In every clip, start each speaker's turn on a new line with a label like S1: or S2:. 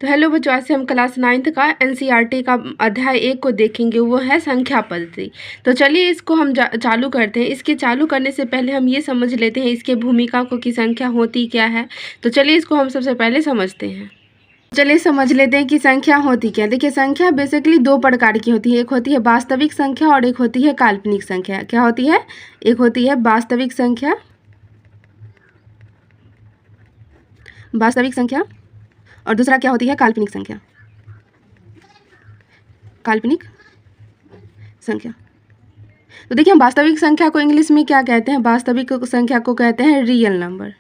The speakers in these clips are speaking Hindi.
S1: तो हेलो बच्चों, आज से हम क्लास 9th का एनसीईआरटी का अध्याय 1 को देखेंगे। वो है संख्या पद्धति। तो चलिए इसको हम चालू करते हैं। इसके चालू करने से पहले हम ये समझ लेते हैं इसके भूमिका को कि संख्या होती क्या है। तो चलिए इसको हम सबसे पहले समझते हैं। चलिए समझ लेते हैं कि संख्या होती क्या। देखिए, संख्या बेसिकली दो प्रकार की होती है। एक होती है वास्तविक संख्या और एक होती है काल्पनिक संख्या। क्या होती है? एक होती है वास्तविक संख्या, और दूसरा क्या होती है? काल्पनिक संख्या। काल्पनिक संख्या। तो देखिए, हम वास्तविक संख्या को इंग्लिश में क्या कहते हैं? वास्तविक संख्या को कहते हैं रियल नंबर,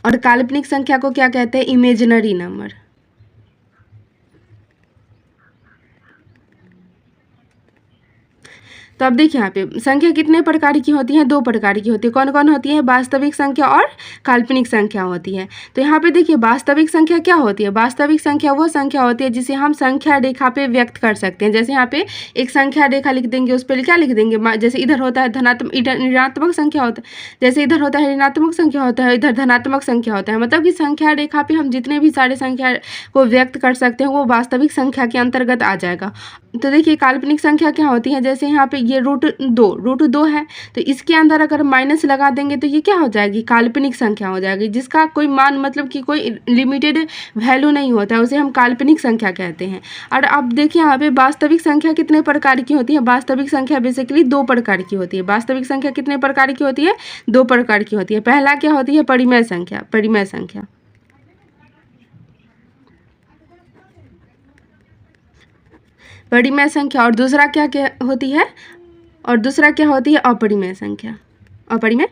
S1: और काल्पनिक संख्या को क्या कहते हैं? Imaginary number. तो अब देखिए, यहाँ पे संख्या कितने प्रकार की होती हैं? दो प्रकार की होती है। कौन कौन होती है? वास्तविक संख्या और काल्पनिक संख्या होती है। तो यहाँ पे देखिए, वास्तविक संख्या क्या होती है? वास्तविक संख्या वो संख्या होती है जिसे हम संख्या रेखा पे व्यक्त कर सकते हैं। जैसे यहाँ पे एक संख्या रेखा लिख देंगे, उस पर क्या लिख देंगे? जैसे इधर होता है ऋणात्मक संख्या होता है, जैसे इधर होता है ऋणात्मक संख्या होता है, इधर धनात्मक संख्या होता है। मतलब कि संख्या रेखा पे हम जितने भी सारे संख्या को व्यक्त कर सकते हैं वो वास्तविक संख्या के अंतर्गत आ जाएगा। तो देखिए, काल्पनिक संख्या क्या होती है? जैसे यहाँ पे ये रूट दो है, तो इसके अंदर अगर माइनस लगा देंगे तो ये क्या हो जाएगी? काल्पनिक संख्या हो जाएगी, जिसका कोई मान, मतलब कि कोई लिमिटेड वैल्यू नहीं होता है, उसे हम काल्पनिक संख्या कहते हैं। और अब देखिए, यहाँ पे वास्तविक संख्या कितने प्रकार की होती है? वास्तविक संख्या बेसिकली दो प्रकार की होती है। वास्तविक संख्या कितने प्रकार की होती है? दो प्रकार की होती है। पहला क्या होती है? परिमेय संख्या। परिमेय संख्या, परिमेय संख्या। और दूसरा क्या क्या होती है? और दूसरा क्या होती है? अपरिमेय संख्या। अपरिमेय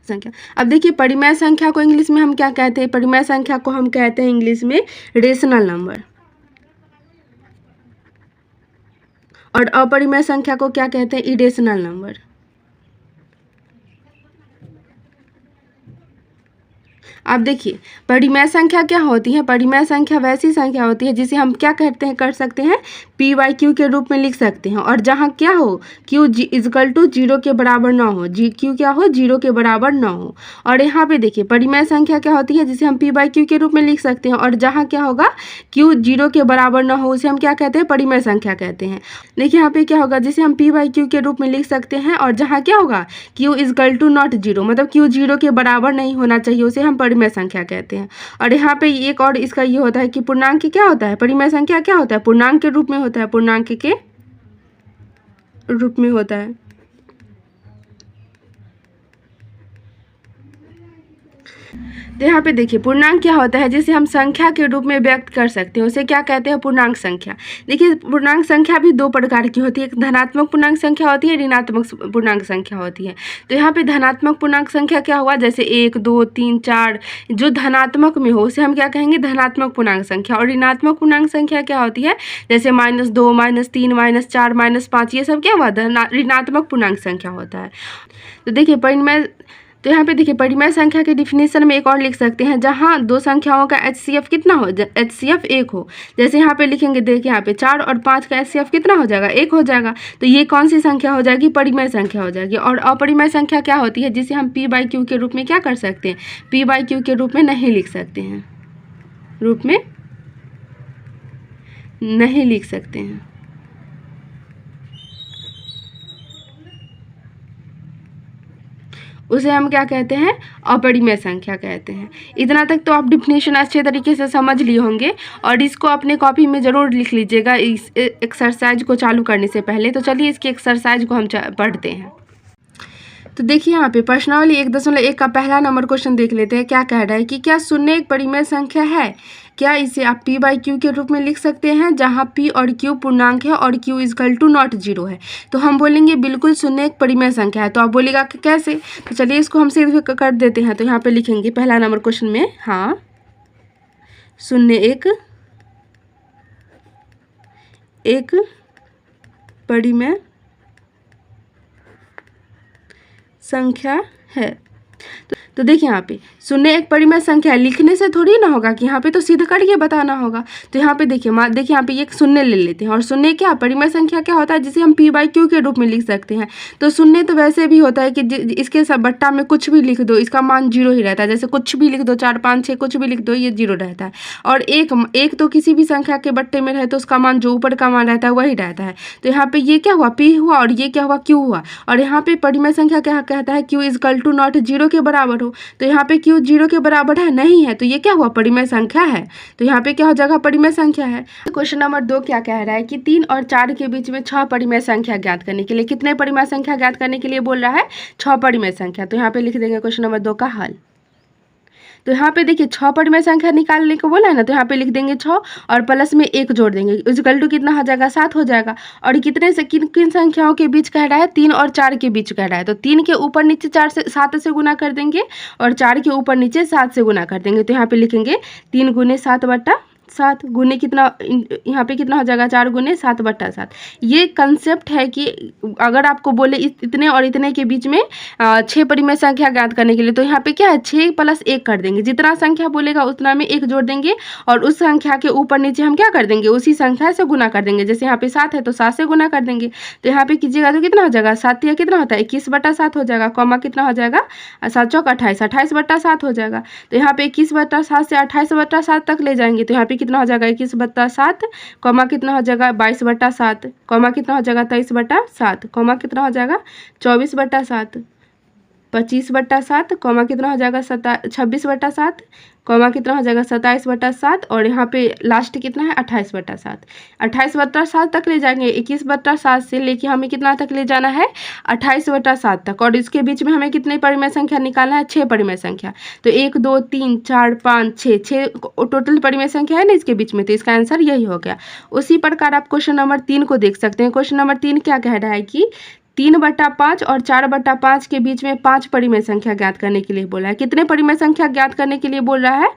S1: संख्या। अब देखिए, परिमेय संख्या को इंग्लिश में हम क्या कहते हैं? परिमेय संख्या को हम कहते हैं इंग्लिश में रेशनल नंबर, और अपरिमेय संख्या को क्या कहते हैं? Irrational number. अब देखिए, परिमेय संख्या क्या होती है? परिमेय संख्या वैसी संख्या होती है जिसे हम क्या कहते हैं, कर सकते हैं, पी बाई क्यू के रूप में लिख सकते हैं, और जहाँ क्या हो, क्यू इजकल टू जीरो के बराबर ना हो, क्यू क्या हो? जीरो के बराबर ना हो। और यहाँ पे देखिए, परिमेय संख्या क्या होती है जिसे हम पी बाई क्यू के रूप में लिख सकते हैं, और जहाँ क्या होगा, क्यू जीरो के बराबर ना हो, उसे हम क्या कहते हैं? परिमेय संख्या कहते हैं। देखिए, यहाँ पे क्या होगा, जिसे हम पी बाई क्यू के रूप में लिख सकते हैं, और जहाँ क्या होगा, Q is equal to not zero, मतलब क्यू जीरो के बराबर नहीं होना चाहिए, उसे हम परिमेय संख्या कहते हैं। और यहाँ पे एक और इसका ये होता है कि पूर्णांक क्या होता है? परिमेय संख्या क्या होता है? पूर्णांक के रूप में होता है। पूर्णांक के रूप में होता है। तो यहाँ पे देखिए, पूर्णांक क्या होता है? जिसे हम संख्या के रूप में व्यक्त कर सकते हैं, उसे क्या कहते हैं? पूर्णांक संख्या। देखिए, पूर्णांक संख्या भी दो प्रकार की होती है। एक धनात्मक पूर्णांक संख्या होती है, ऋणात्मक पूर्णांक संख्या होती है। तो यहाँ पे धनात्मक पूर्णांक संख्या क्या हुआ? जैसे 1, 2, 3, 4 जो धनात्मक में हो उसे हम क्या कहेंगे? धनात्मक पूर्णांक संख्या। और ऋणात्मक पूर्णांक संख्या क्या होती है? जैसे -2, -3, -4, -5, ये सब क्या हुआ? ऋणात्मक पूर्णांक संख्या होता है। तो देखिए, परिमेय, तो यहाँ पे देखिए, परिमेय संख्या के डिफिनेशन में एक और लिख सकते हैं, जहाँ दो संख्याओं का HCF कितना हो? HCF 1 हो। जैसे यहाँ पे लिखेंगे, देखिए यहाँ पे 4 और 5 का HCF कितना हो जाएगा? 1 हो जाएगा। तो ये कौन सी संख्या हो जाएगी? परिमेय संख्या हो जाएगी। और अपरिमेय संख्या क्या होती है? जिसे हम P बाई क्यू के रूप में क्या कर सकते हैं? P बाई क्यू के रूप में नहीं लिख सकते हैं, रूप में नहीं लिख सकते हैं। उसे हम क्या कहते हैं? अपरिमेय संख्या कहते हैं। इतना तक तो आप डिफिनेशन अच्छे तरीके से समझ लिए होंगे, और इसको अपने कॉपी में ज़रूर लिख लीजिएगा इस एक्सरसाइज को चालू करने से पहले। तो चलिए इसकी एक्सरसाइज को हम पढ़ते हैं। तो देखिए, यहाँ पे प्रश्नावली 1.1 का पहला नंबर क्वेश्चन देख लेते हैं। क्या कह रहा है कि क्या शून्य एक परिमेय संख्या है? क्या इसे आप P बाई क्यू के रूप में लिख सकते हैं, जहाँ P और Q पूर्णांक है और Q is equal to not zero है? तो हम बोलेंगे बिल्कुल शून्य एक परिमेय संख्या है। तो आप बोलेगा कि कैसे? तो चलिए इसको हम सिर्फ कर देते हैं। तो यहाँ पे लिखेंगे पहला नंबर क्वेश्चन में, हाँ, शून्य एक परिमेय संख्या है। तो देखिए यहाँ पे शून्य एक परिमेय संख्या है, लिखने से थोड़ी ना होगा कि यहाँ पे तो सीधा करके बताना होगा। तो यहाँ पे देखिए देखिए यहाँ पे एक शून्य ले लेते हैं, और शून्य क्या परिमेय संख्या क्या होता है, जिसे हम p/q के रूप में लिख सकते हैं। तो शून्य तो वैसे भी होता है कि इसके सब बट्टा में कुछ भी लिख दो, इसका मान 0 ही रहता है। जैसे कुछ भी लिख दो, 4 5 6 कुछ भी लिख दो, ये 0 रहता है। और एक तो किसी भी संख्या के बट्टे में रहे तो उसका मान जो ऊपर का मान रहता है वही रहता है। तो यहाँ पे ये क्या हुआ, p हुआ, और ये क्या हुआ, q हुआ। और यहाँ पे परिमेय संख्या क्या कहता है, q = नॉट 0 के बराबर हो। तो यहाँ पे q 0 के बराबर है नहीं है, तो ये क्या हुआ, परिमेय संख्या है। तो यहाँ पे क्या हो जाएगा, परिमेय संख्या है। क्वेश्चन नंबर 2 क्या कह रहा है कि 3 और 4 के बीच में 6 परिमेय संख्या ज्ञात करने के लिए, कितने परिमेय संख्या ज्ञात करने के लिए बोल रहा है, 6 परिमेय संख्या। तो यहाँ पे लिख देंगे क्वेश्चन नंबर 2 का हल। तो यहाँ पे देखिए 6 परिमेय संख्या निकालने को बोला है ना, तो यहाँ पे लिख देंगे 6 और प्लस में 1 जोड़ देंगे, = कितना हो जाएगा, 7 हो जाएगा। और कितने से किन किन संख्याओं के बीच कह रहा है, 3 और 4 के बीच कह रहा है। तो 3 के ऊपर नीचे 7 से गुना कर देंगे, और 4 के ऊपर नीचे 7 से गुना कर देंगे। तो यहाँ पे लिखेंगे 3 × 7/7 गुने कितना, यहाँ पे कितना हो जाएगा, 4 × 7/7। ये कंसेप्ट है कि अगर आपको बोले इतने और इतने के बीच में 6 परिमेय संख्या ज्ञात करने के लिए, तो यहाँ पे क्या है, 6 + 1 कर देंगे। जितना संख्या बोलेगा उतना में 1 जोड़ देंगे, और उस संख्या के ऊपर नीचे हम क्या कर देंगे, उसी संख्या से गुना कर देंगे। जैसे यहाँ पे 7 है तो 7 से गुना कर देंगे। तो यहाँ पे कीजिएगा तो कितना हो जाएगा, 7 या कितना होता है, 21/7 हो जाएगा, कॉमा कितना हो जाएगा, 7 चौक 28, 28/7 हो जाएगा। तो यहाँ पे 21/7 से 28/7 तक ले जाएंगे। तो यहाँ पे कितना हो जाएगा, 21/7, कॉमा कितना हो जाएगा, 22/7, कॉमा कितना हो जाएगा, 23/7, कॉमा कितना हो जाएगा, 24/7, 25/7, कॉमा कितना हो जाएगा, 26/7, कॉमा कितना हो जाएगा, 27/7, और यहाँ पे लास्ट कितना है, 28/7। 28/7 तक ले जाएंगे। 21/7 से लेके हमें कितना तक ले जाना है, 28/7 तक। और इसके बीच में हमें कितने परिमेय संख्या निकालना है, 6 परिमेय संख्या। तो 1 2 3 4 5 6 टोटल परिमेय संख्या है ना इसके बीच में, तो इसका आंसर यही हो गया। उसी प्रकार आप क्वेश्चन नंबर 3 को देख सकते हैं। क्वेश्चन नंबर 3 क्या कह रहा है कि 3/5 और 4/5 के बीच में 5 परिमेय संख्या ज्ञात करने के लिए बोला है। कितने परिमेय संख्या ज्ञात करने के लिए बोल रहा है,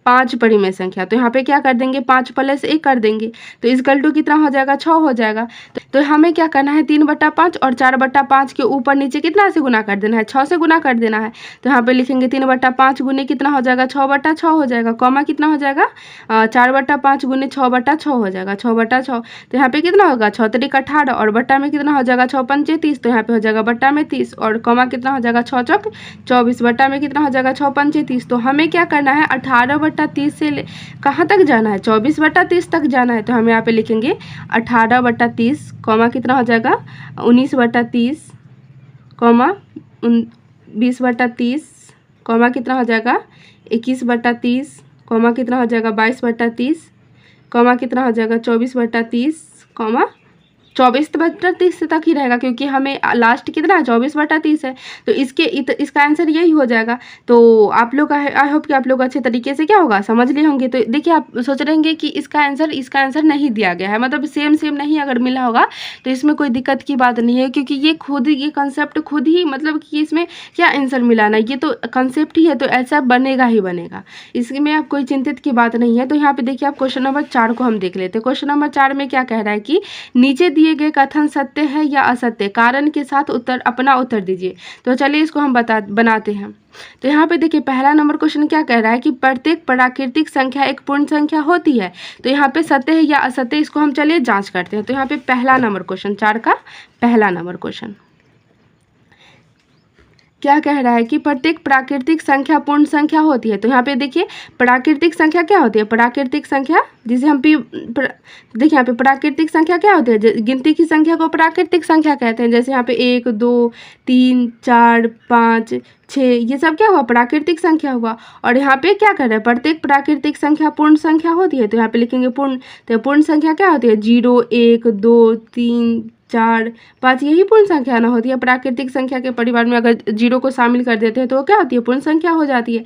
S1: 5 परिमेय संख्या। तो यहाँ पे क्या कर देंगे, 5 + 1 कर देंगे, तो = कितना हो जाएगा, 6 हो जाएगा। तो हमें क्या करना है, 3/5 और 4/5 के ऊपर नीचे कितना से गुना कर देना है, 6 से गुना कर देना है। तो यहाँ पे लिखेंगे 3/5 गुने कितना हो जाएगा, 6/6 हो जाएगा, कॉमा कितना हो जाएगा, 4/5 गुने 6/6 हो जाएगा, 6/6। तो यहाँ पे कितना होगा, 6 × 18, और बट्टा में कितना हो जाएगा, 6 × 5 = 30, तो यहाँ पे हो जाएगा बट्टा में 30, और कॉमा कितना हो जाएगा, 6 चौक 24, बट्टा में कितना हो जाएगा, 6 × 5 = 30। तो हमें क्या करना है, 18/30 से कहाँ तक जाना है, 24/30 तक जाना है। तो हम यहाँ पे लिखेंगे 18/30, कॉमा कितना हो जाएगा, 19/30, कॉमा 20/30, कॉमा कितना हो जाएगा, 21/30, कॉमा कितना हो जाएगा, 22/30, कॉमा कितना हो जाएगा, 24/30, कॉमा 24/30 तक ही रहेगा, क्योंकि हमें लास्ट कितना है, 24/30 है। तो इसका आंसर यही हो जाएगा। तो आप लोग आई होप कि आप लोग अच्छे तरीके से क्या होगा समझ लिए होंगे। तो देखिए आप सोच रहेंगे कि इसका आंसर नहीं दिया गया है, मतलब सेम नहीं अगर मिला होगा तो इसमें कोई दिक्कत की बात नहीं है, क्योंकि ये कंसेप्ट खुद ही, मतलब कि इसमें क्या आंसर मिलाना, ये तो कंसेप्ट ही है, तो ऐसा बनेगा ही बनेगा, इसमें आप कोई चिंतित की बात नहीं है। तो यहाँ पे देखिए आप क्वेश्चन नंबर 4 को हम देख लेते हैं। क्वेश्चन नंबर 4 में क्या कह रहा है कि नीचे दिए गए कथन सत्य है या असत्य, कारण के साथ अपना उत्तर दीजिए। तो चलिए इसको हम बनाते हैं। तो यहाँ पे देखिए पहला नंबर क्वेश्चन क्या कह रहा है कि प्रत्येक प्राकृतिक संख्या एक पूर्ण संख्या होती है। तो यहाँ पे सत्य है या असत्य, इसको हम चलिए जांच करते हैं। तो यहाँ पे पहला नंबर क्वेश्चन, 4 का पहला नंबर क्वेश्चन क्या कह रहा है कि प्रत्येक प्राकृतिक संख्या पूर्ण संख्या होती है। तो यहाँ पे देखिए प्राकृतिक संख्या क्या होती है, प्राकृतिक संख्या जिसे हम देखिए यहाँ पे प्राकृतिक संख्या क्या होती है, गिनती की संख्या को प्राकृतिक संख्या कहते हैं। जैसे यहाँ पे 1 2 3 4 5 6 ये सब क्या हुआ, प्राकृतिक संख्या हुआ। और यहाँ पे क्या कर रहे हैं, प्रत्येक प्राकृतिक संख्या पूर्ण संख्या होती है। तो यहाँ पे लिखेंगे पूर्ण, तो पूर्ण संख्या क्या होती है, 0 1 2 3 4 5 यही पूर्ण संख्या ना होती है। प्राकृतिक संख्या के परिवार में अगर 0 को शामिल कर देते हैं तो वो क्या होती है, पूर्ण संख्या हो जाती है।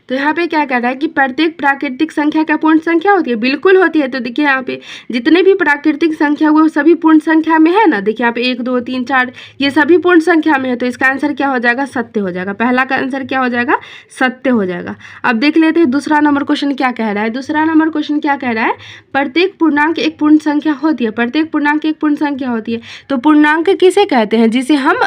S1: तो यहाँ पे क्या कह रहा है कि प्रत्येक प्राकृतिक संख्या क्या पूर्ण संख्या होती है? बिल्कुल होती है। तो देखिए यहाँ पे जितने भी प्राकृतिक संख्या वो सभी पूर्ण संख्या में है ना। देखिए यहाँ पे 1 2 3 4 ये सभी पूर्ण संख्या में है, तो इसका आंसर क्या हो जाएगा? सत्य हो जाएगा। पहला का आंसर क्या हो जाएगा? सत्य हो जाएगा। अब देख लेते हैं दूसरा नंबर क्वेश्चन क्या कह रहा है। दूसरा नंबर क्वेश्चन क्या कह रहा है? प्रत्येक पूर्णांक एक पूर्ण संख्या होती है। प्रत्येक पूर्णांक एक पूर्ण संख्या होती है। तो पूर्णांक किसे कहते हैं? जिसे हम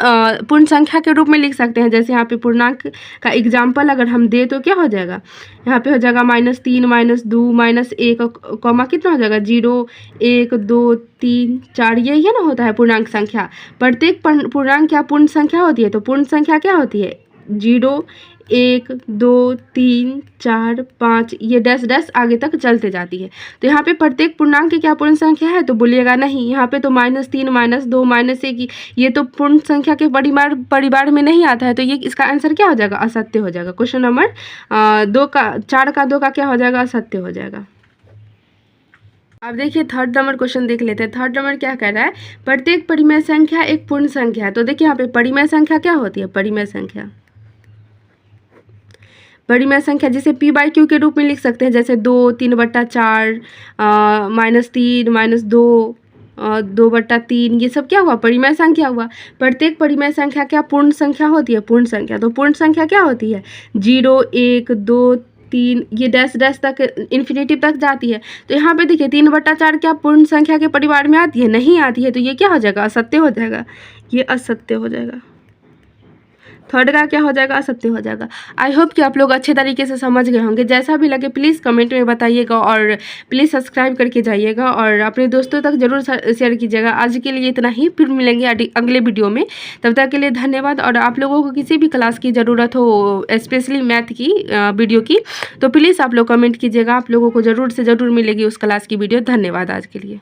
S1: पूर्ण संख्या के रूप में लिख सकते हैं। जैसे यहाँ पे पूर्णांक का एग्जाम्पल अगर हम दे तो क्या हो जाएगा? यहाँ पे हो जाएगा -3 -2 -1 कॉमा कितना हो जाएगा? 0 1 2 3 4 यही है ना होता है पूर्णांक संख्या। प्रत्येक पूर्णांक क्या पूर्ण संख्या होती है? तो पूर्ण संख्या क्या होती है? 0 1 2 3 4 5 ये डैश डैश आगे तक चलते जाती है। तो यहाँ पे प्रत्येक पूर्णांक की क्या पूर्ण संख्या है? तो बोलिएगा नहीं। यहाँ पे तो -3 -2 -1 ये तो पूर्ण संख्या के परिवार में नहीं आता है। तो ये इसका आंसर क्या हो जाएगा? असत्य हो जाएगा। क्वेश्चन नंबर 4 का 2 का क्या हो जाएगा? असत्य हो जाएगा। अब देखिए थर्ड नंबर क्वेश्चन देख लेते हैं। थर्ड नंबर क्या कह रहा है? प्रत्येक परिमेय संख्या एक पूर्ण संख्या है। तो देखिए यहाँ पे परिमेय संख्या क्या होती है? परिमेय संख्या जिसे p/q के रूप में लिख सकते हैं। जैसे 2 3/4 -3 -2 2/3 ये सब क्या हुआ? परिमेय संख्या हुआ। प्रत्येक परिमेय संख्या क्या पूर्ण संख्या होती है? पूर्ण संख्या। तो पूर्ण संख्या क्या होती है? 0 1 2 3 ये डैश डैश तक इन्फिनिटी तक जाती है। तो यहाँ पे देखिए 3/4 क्या पूर्ण संख्या के परिवार में आती है? नहीं आती है। तो ये क्या हो जाएगा? असत्य हो जाएगा। ये असत्य हो जाएगा। थर्ड का क्या हो जाएगा? असत्य हो जाएगा। आई होप कि आप लोग अच्छे तरीके से समझ गए होंगे। जैसा भी लगे प्लीज़ कमेंट में बताइएगा और प्लीज़ सब्सक्राइब करके जाइएगा और अपने दोस्तों तक ज़रूर शेयर कीजिएगा। आज के लिए इतना ही, फिर मिलेंगे अगले वीडियो में। तब तक के लिए धन्यवाद। और आप लोगों को किसी भी क्लास की ज़रूरत हो, स्पेशली मैथ की वीडियो की, तो प्लीज़ आप लोग कमेंट कीजिएगा। आप लोगों को ज़रूर से ज़रूर मिलेगी उस क्लास की वीडियो। धन्यवाद आज के लिए।